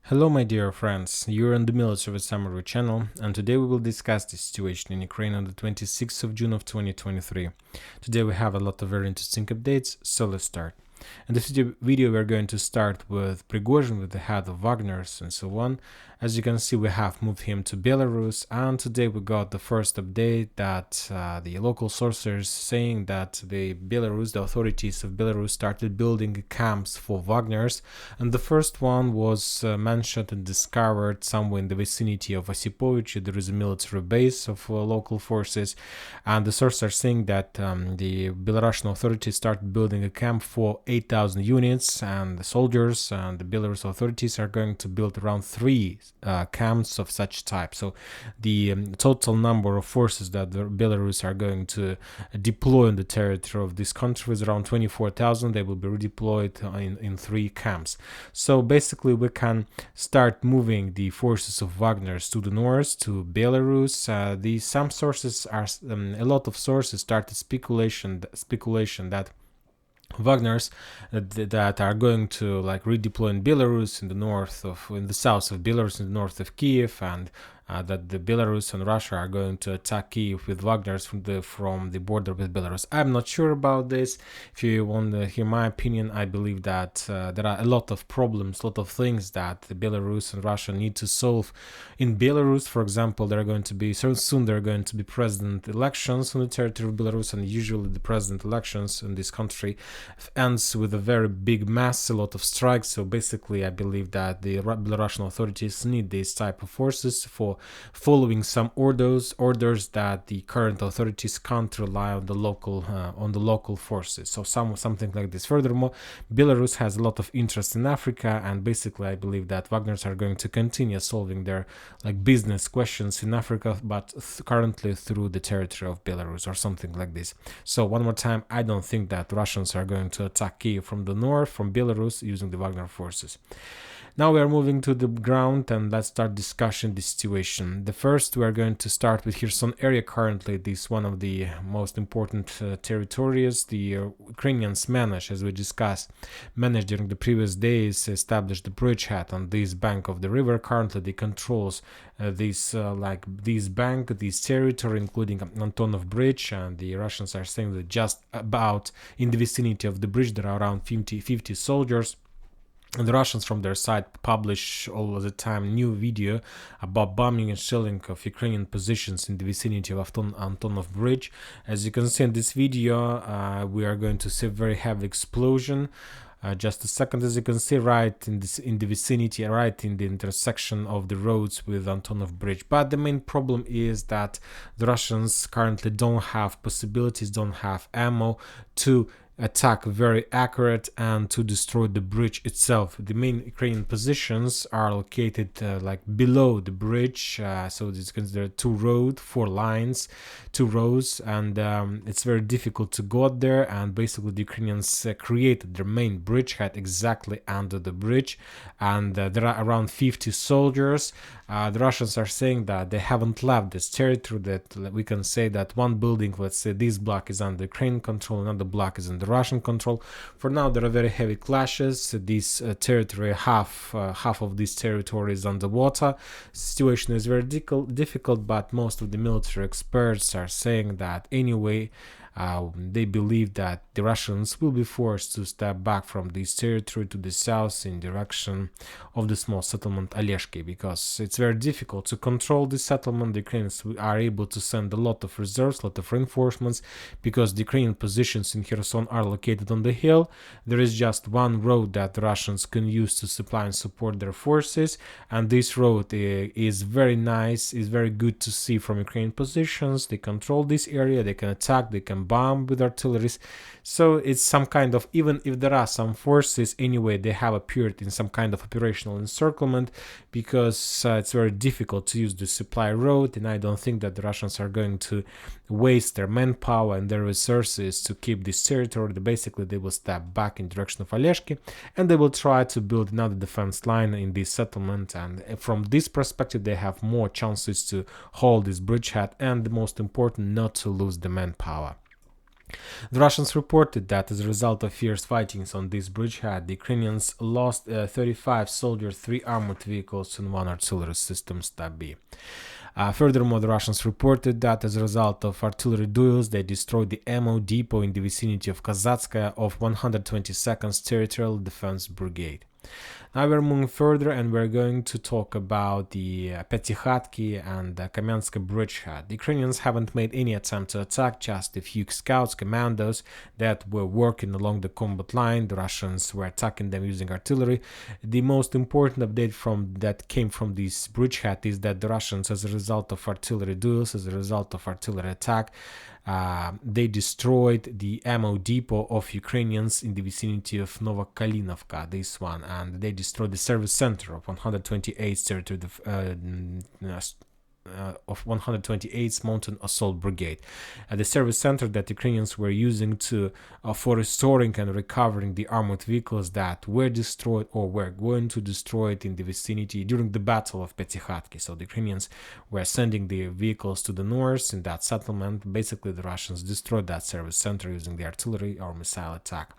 Hello my dear friends, you're on the Military Summary channel, and today we will discuss the situation in Ukraine on the 26th of June of 2023. Today we have a lot of very interesting updates, so let's start. In this video we're going to start with Prigozhin, with the head of Wagner and so on. As you can see, we have moved him to Belarus, and today we got the first update that the local sources saying that the authorities of Belarus started building camps for Wagners, and the first one was mentioned and discovered somewhere in the vicinity of Osipovich. There is a military base of local forces, and the sources are saying that the Belarusian authorities started building a camp for 8,000 units and the soldiers, and the Belarus authorities are going to build around 3 camps of such type. So the total number of forces that the Belarus are going to deploy in the territory of this country is around 24,000. They will be redeployed in 3 camps. So basically we can start moving the forces of Wagner to the north, to Belarus. Some sources are a lot of sources started speculation that Wagners that are going to redeploy in Belarus, in the south of Belarus, in the north of Kiev, and that the Belarus and Russia are going to attack Kiev with Wagners from the border with Belarus. I'm not sure about this. If you want to hear my opinion, I believe that there are a lot of problems, a lot of things that the Belarus and Russia need to solve. In Belarus, for example, there are going to be president elections on the territory of Belarus, and usually the president elections in this country ends with a very big mass, a lot of strikes. So basically, I believe that the Belarusian authorities need these type of forces for following some orders that the current authorities can't rely on the local forces. So something like this. Furthermore, Belarus has a lot of interest in Africa, and basically I believe that Wagners are going to continue solving their business questions in Africa, but currently through the territory of Belarus or something like this. So one more time, I don't think that Russians are going to attack Kiev from the north, from Belarus, using the Wagner forces. Now we are moving to the ground, and let's start discussing the situation. The first, we are going to start with Kherson area. Currently, this is one of the most important territories. The Ukrainians as we discussed, managed during the previous days to establish the bridgehead on this bank of the river. Currently, they controls this territory, including Antonov Bridge, and the Russians are saying that just about in the vicinity of the bridge there are around 50 soldiers. And the Russians from their side publish all the time new video about bombing and shelling of Ukrainian positions in the vicinity of Antonov Bridge. As you can see in this video, we are going to see a very heavy explosion. Just a second. As you can see, right in the vicinity, right in the intersection of the roads with Antonov Bridge. But the main problem is that the Russians currently don't have possibilities, don't have ammo to attack very accurate and to destroy the bridge itself. The main Ukrainian positions are located below the bridge, so it's considered 4 lines, 2 rows, and it's very difficult to go out there. And basically the Ukrainians created their main bridgehead exactly under the bridge, and there are around 50 soldiers. The Russians are saying that they haven't left this territory, that we can say that one building, let's say this block, is under Ukrainian control, another block is under Russian control. For now, there are very heavy clashes. This territory, half of this territory is underwater. Situation is very difficult, but most of the military experts are saying that anyway, they believe that the Russians will be forced to step back from this territory to the south in direction of the small settlement Oleshki, because it's very difficult to control this settlement. The Ukrainians are able to send a lot of reserves, a lot of reinforcements, because the Ukrainian positions in Kherson are located on the hill. There is just one road that the Russians can use to supply and support their forces, and this road is very nice, is very good to see from Ukrainian positions. They control this area, they can attack, they can bomb with artillery. So it's some kind of, even if there are some forces, anyway, they have appeared in some kind of operational encirclement, because it's very difficult to use the supply road, and I don't think that the Russians are going to waste their manpower and their resources to keep this territory. Basically, they will step back in direction of Oleshki, and they will try to build another defense line in this settlement, and from this perspective, they have more chances to hold this bridgehead, and the most important, not to lose the manpower. The Russians reported that as a result of fierce fightings on this bridgehead, the Ukrainians lost 35 soldiers, 3 armored vehicles, and 1 artillery system Stab B. Furthermore, the Russians reported that as a result of artillery duels, they destroyed the ammo depot in the vicinity of Kazatskaya of 122nd Territorial Defense Brigade. Now we're moving further and we're going to talk about the Petykhatki and Kamanske bridgehead. The Ukrainians haven't made any attempt to attack, just a few scouts, commandos that were working along the combat line. The Russians were attacking them using artillery. The most important update that came from this bridgehead is that the Russians, as a result of artillery duels, as a result of artillery attack, they destroyed the ammo depot of Ukrainians in the vicinity of Novokalinovka, this one, and they destroyed the service center of 128th Territory of 128th Mountain Assault Brigade. The service center that Ukrainians were using for restoring and recovering the armored vehicles that were destroyed or were going to destroy it in the vicinity during the Battle of Petykhatki. So the Ukrainians were sending the vehicles to the north in that settlement. Basically, the Russians destroyed that service center using the artillery or missile attack.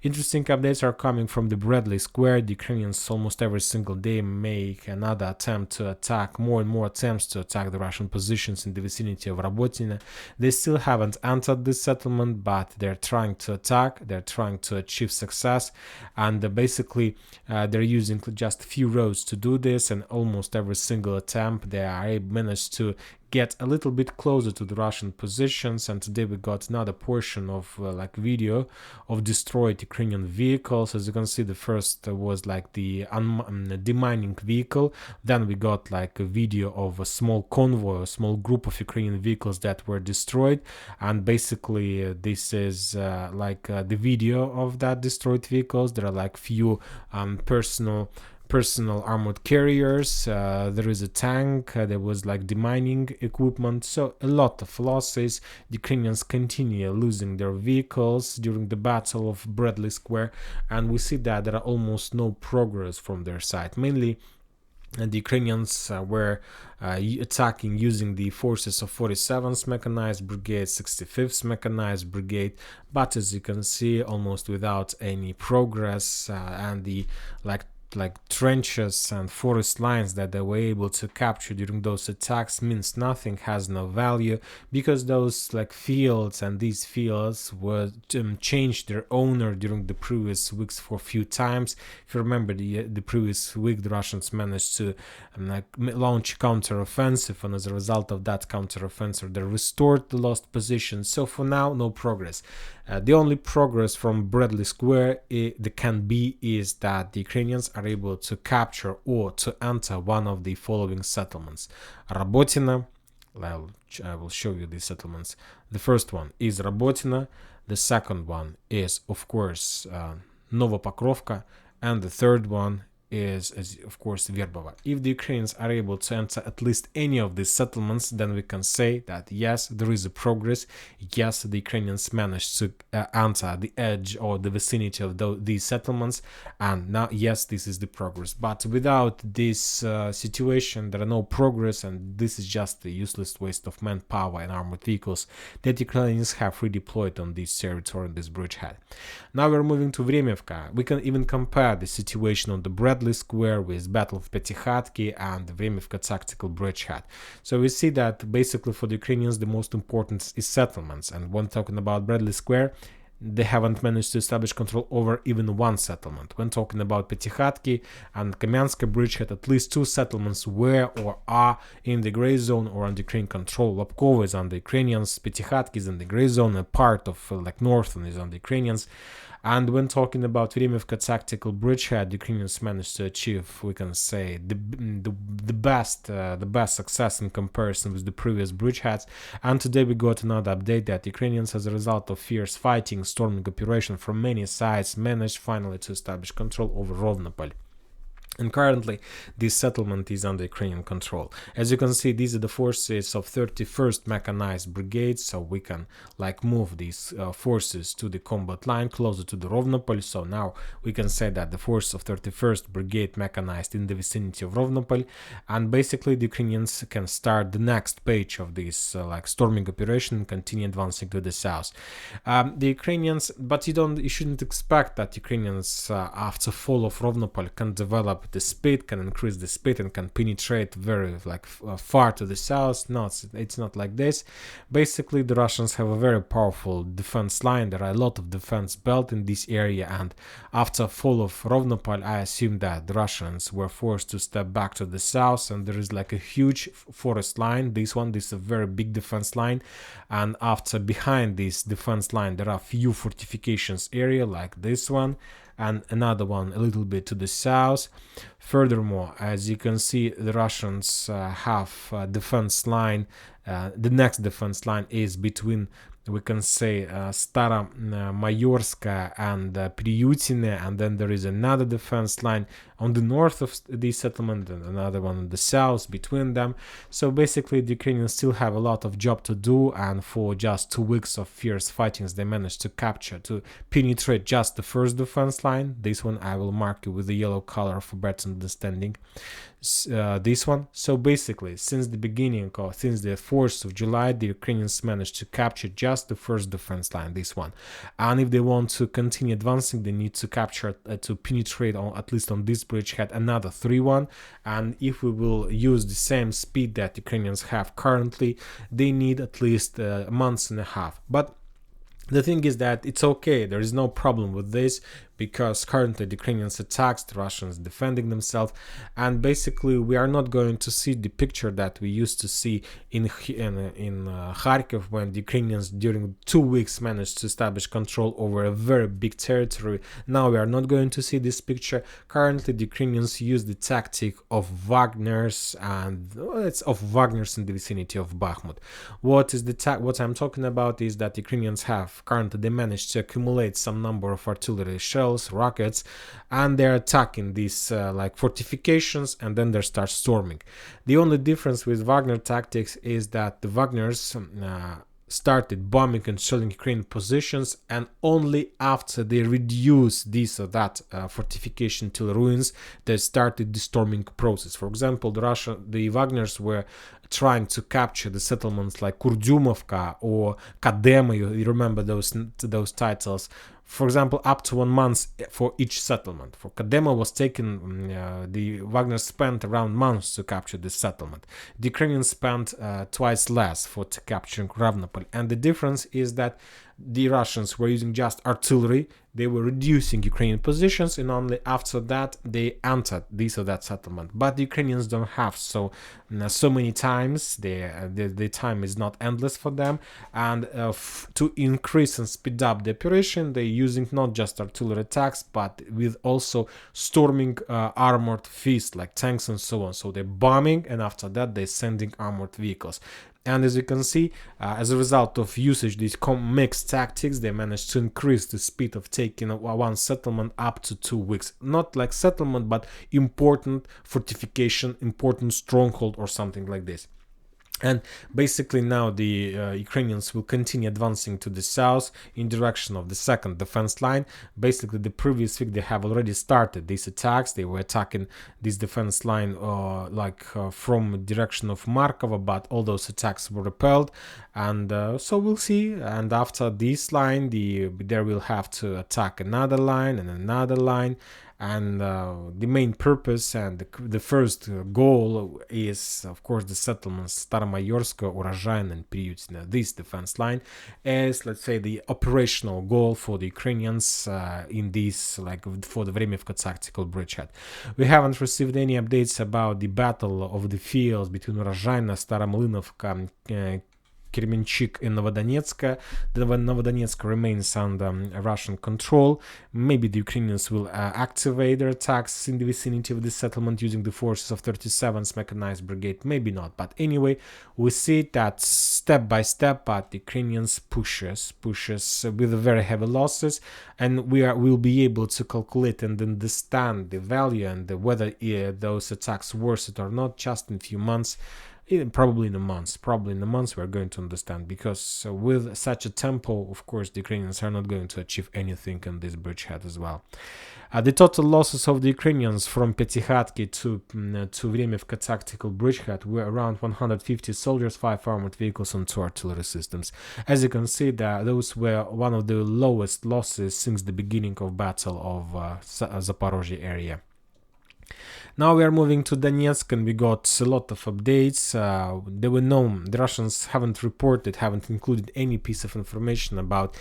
Interesting updates are coming from the Bradley Square. The Ukrainians almost every single day make another attempt to attack, more and more attempts to attack the Russian positions in the vicinity of Rabotino. They still haven't entered this settlement, but they're trying to attack, they're trying to achieve success, and basically they're using just a few roads to do this, and almost every single attempt they are managed to get a little bit closer to the Russian positions. And today we got another portion of video of destroyed Ukrainian vehicles. As you can see, the first was like the demining vehicle. Then we got like a video of a small convoy, a small group of Ukrainian vehicles that were destroyed. And basically this is the video of that destroyed vehicles. There are like few personal armored carriers, there is a tank, there was like demining equipment, so a lot of losses. The Ukrainians continue losing their vehicles during the Battle of Bradley Square, and we see that there are almost no progress from their side. Mainly the Ukrainians were attacking using the forces of 47th Mechanized Brigade, 65th Mechanized Brigade, but as you can see, almost without any progress, and the trenches and forest lines that they were able to capture during those attacks means nothing, has no value, because those fields and these fields were changed their owner during the previous weeks for a few times. If you remember, the previous week the Russians managed to launch counter-offensive, and as a result of that counter-offensive they restored the lost positions. So for now, no progress. The only progress from Bradley Square that can be is that the Ukrainians are able to capture or to enter one of the following settlements. Rabotino, I will show you these settlements. The first one is Rabotino, the second one is, of course, Novopokrovka, and the third one is, of course, Verbova. If the Ukrainians are able to enter at least any of these settlements, then we can say that yes, there is a progress. Yes, the Ukrainians managed to enter the edge or the vicinity of these settlements, and now, yes, this is the progress. But without this situation, there are no progress, and this is just a useless waste of manpower and armored vehicles that Ukrainians have redeployed on this territory, on this bridgehead. Now we're moving to Vremivka. We can even compare the situation on the Bradley Square with Battle of Petykhatki and the Vremivka tactical bridgehead. So we see that basically for the Ukrainians the most important is settlements, and when talking about Bradley Square, they haven't managed to establish control over even one settlement. When talking about Petykhatki and Kamanske bridgehead, at least two settlements were or are in the gray zone or under Ukrainian control. Lobkovo is under Ukrainians, Petykhatki is in the gray zone, a part of Northern is under Ukrainians. And when talking about Vremivka tactical bridgehead, the Ukrainians managed to achieve, we can say, the best success in comparison with the previous bridgeheads. And today we got another update that Ukrainians, as a result of fierce fighting, storming operation from many sides, managed finally to establish control over Rovnopol. And currently, this settlement is under Ukrainian control. As you can see, these are the forces of 31st Mechanized Brigade, so we can move these forces to the combat line closer to the Rovnopol. So now we can say that the force of 31st Brigade mechanized in the vicinity of Rovnopol, and basically the Ukrainians can start the next page of this storming operation and continue advancing to the south. The Ukrainians, but you shouldn't expect that Ukrainians after fall of Rovnopol can develop the speed, can increase the speed, and can penetrate very far to the south. No, it's not like this. Basically, the Russians have a very powerful defense line. There are a lot of defense built in this area, and after fall of Rovnopol, I assume that the Russians were forced to step back to the south, and there is a huge forest line. This is a very big defense line, and after behind this defense line, there are few fortifications area like this one, and another one a little bit to the south. Furthermore, as you can see, the Russians have a defense line. The next defense line is between, we can say, Stara Mayorska and Priutine, and then there is another defense line on the north of the settlement and another one on the south between them. So basically, the Ukrainians still have a lot of job to do, and for just 2 weeks of fierce fightings, they managed to penetrate just the first defense line. This one I will mark it with the yellow color for better understanding. This one. So basically, since the 4th of July, the Ukrainians managed to capture just the first defense line, this one. And if they want to continue advancing, they need to capture, to penetrate at least on this bridgehead, another 3-1. And if we will use the same speed that Ukrainians have currently, they need at least a month and a half. But the thing is that it's okay, there is no problem with this, because currently the Ukrainians attacks, the Russians defending themselves, and basically we are not going to see the picture that we used to see in Kharkiv, when the Ukrainians during 2 weeks managed to establish control over a very big territory. Now we are not going to see this picture. Currently the Ukrainians use the tactic of Wagners, and it's of Wagners in the vicinity of Bakhmut. What I'm talking about is that Ukrainians have currently, they managed to accumulate some number of artillery shells, rockets, and they're attacking these fortifications, and then they start storming. The only difference with Wagner tactics is that the Wagners started bombing and shelling Ukrainian positions, and only after they reduced this or that fortification to ruins, they started the storming process. For example, the Wagners were trying to capture the settlements like Kurdyumovka or Kadema. You remember those titles. For example, up to 1 month for each settlement. For Kadema was taken, the Wagner spent around months to capture this settlement. The Ukrainians spent twice less for capturing Ravnopol. And the difference is that the Russians were using just artillery. They were reducing Ukrainian positions, and only after that they entered this or that settlement. But the Ukrainians don't have so many times. The time is not endless for them, and to increase and speed up the operation, they're using not just artillery attacks, but with also storming armored fists like tanks and so on. So they're bombing, and after that they're sending armored vehicles. And as you can see, as a result of usage these mixed tactics, they managed to increase the speed of taking one settlement up to 2 weeks. Not like settlement, but important fortification, important stronghold or something like this. And basically now the Ukrainians will continue advancing to the south in direction of the second defense line. Basically, the previous week they have already started these attacks. They were attacking this defense line from direction of Markova, but all those attacks were repelled. And so we'll see. And after this line, they will have to attack another line and another line. And the main purpose and the first goal is, of course, the settlements Staromayorska, Urozhain, and Priutine. This defense line is, let's say, the operational goal for the Ukrainians in this, for the Vremivka tactical bridgehead. We haven't received any updates about the battle of the fields between Urozhain, Staromlynovka, Kremenchuk and Novodonetsk. The Novodonetsk remains under Russian control. Maybe the Ukrainians will activate their attacks in the vicinity of this settlement using the forces of 37th Mechanized Brigade. Maybe not, but anyway, we see that step by step, but the Ukrainians pushes with very heavy losses, and will be able to calculate and understand the value and whether those attacks worth it or not just in a few months. Probably in a month we're going to understand, because with such a tempo, of course, the Ukrainians are not going to achieve anything in this bridgehead as well. The total losses of the Ukrainians from Petykhatki to Vremivka tactical bridgehead were around 150 soldiers, 5 armored vehicles, and 2 artillery systems. As you can see, those were one of the lowest losses since the beginning of Battle of Zaporozhye area. Now we are moving to Donetsk, and we got a lot of updates. The Russians haven't included any piece of information about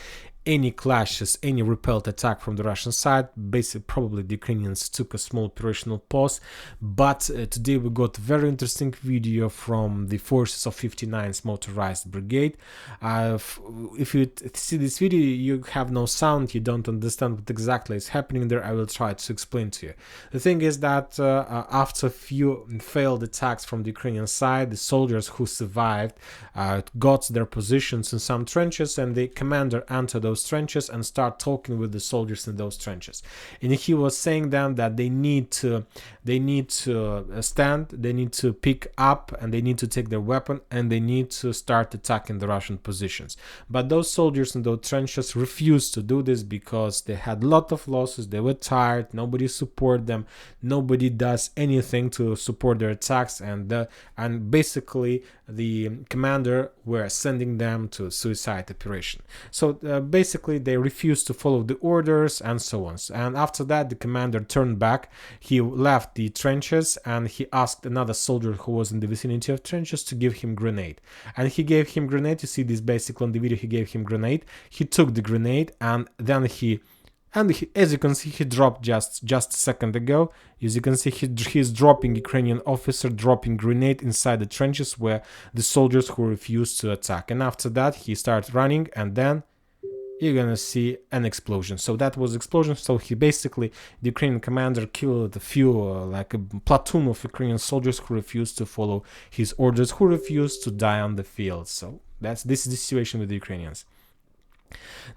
any clashes, any repelled attack from the Russian side. Basically, probably the Ukrainians took a small operational pause, but today we got a very interesting video from the forces of 59th Motorized Brigade. If you see this video, you have no sound, you don't understand what exactly is happening there. I will try to explain to you. The thing is that after a few failed attacks from the Ukrainian side, the soldiers who survived got their positions in some trenches, and the commander entered those trenches and start talking with the soldiers in those trenches, and he was saying them that they need to stand, they need to pick up, and they need to take their weapon, and they need to start attacking the Russian positions. But those soldiers in those trenches refused to do this because they had a lot of losses, they were tired, nobody support them, nobody does anything to support their attacks, and basically the commander were sending them to suicide operation. So basically they refused to follow the orders and so on. And after that, the commander turned back, he left the trenches, and he asked another soldier who was in the vicinity of trenches to give him grenade. And he gave him grenade. You see this basically on the video, he gave him grenade. He took the grenade, and then as you can see, he dropped just a second ago. As you can see, he's dropping Ukrainian officer, dropping grenade inside the trenches where the soldiers who refused to attack. And after that, he started running, and then you're gonna see an explosion. So that was explosion. So the Ukrainian commander killed a few, like a platoon of Ukrainian soldiers who refused to follow his orders, who refused to die on the field. So this is the situation with the Ukrainians.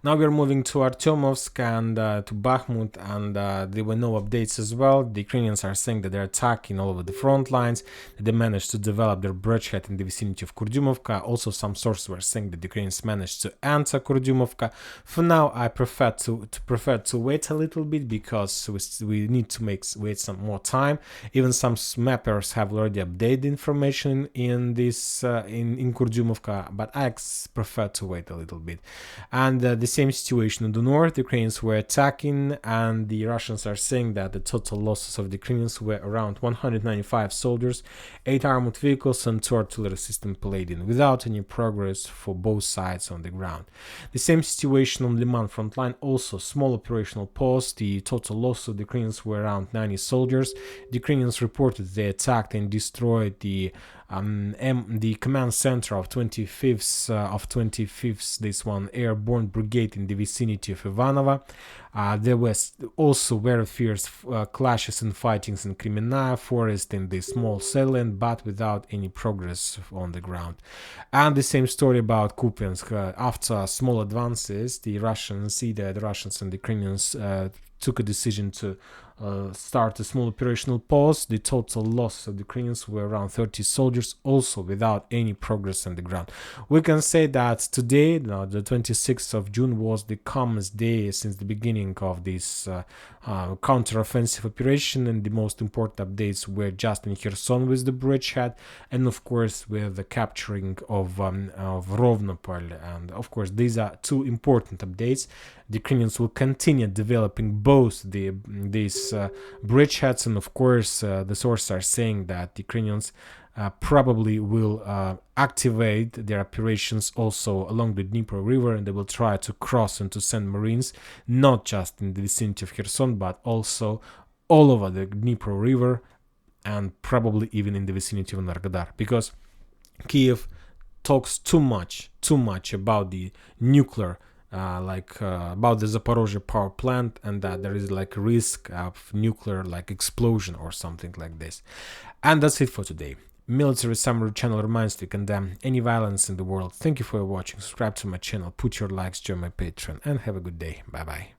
Now we are moving to Artyomovsk and to Bakhmut, and there were no updates as well. The Ukrainians are saying that they're attacking all over the front lines, that they managed to develop their bridgehead in the vicinity of Kurdyumovka. Also, some sources were saying that the Ukrainians managed to enter Kurdyumovka. For now, I prefer to wait a little bit, because we need to wait some more time. Even some mappers have already updated information in this in Kurdyumovka, but I prefer to wait a little bit. And the same situation in the north, the Ukrainians were attacking, and the Russians are saying that the total losses of the Ukrainians were around 195 soldiers, 8 armored vehicles, and 2 artillery system Paladin, without any progress for both sides on the ground. The same situation on Liman front line, also small operational pause. The total loss of the Ukrainians were around 90 soldiers. The Ukrainians reported they attacked and destroyed the command center of 25th this one airborne brigade in the vicinity of Ivanovo. There was also very fierce clashes and fightings in Kremenaya forest in the small settlement, but without any progress on the ground. And the same story about Kupiansk. After small advances, the Russians and the Ukrainians took a decision to start a small operational pause. The total loss of the Ukrainians were around 30 soldiers, also without any progress on the ground. We can say that today, the 26th of June, was the calmest day since the beginning of this counter-offensive operation, and the most important updates were just in Kherson with the bridgehead, and of course with the capturing of Rovnopol. And of course these are two important updates. The Ukrainians will continue developing both these bridgeheads, and of course the sources are saying that the Ukrainians probably will activate their operations also along the Dnipro River, and they will try to cross and to send Marines not just in the vicinity of Kherson, but also all over the Dnipro River, and probably even in the vicinity of Nargodar, because Kiev talks too much about the nuclear, about the Zaporozhye power plant, and that there is like risk of nuclear like explosion or something like this. And that's it for today. Military Summary channel reminds to condemn any violence in the world. Thank you for watching. Subscribe to my channel, put your likes, join my Patreon, and have a good day. Bye bye.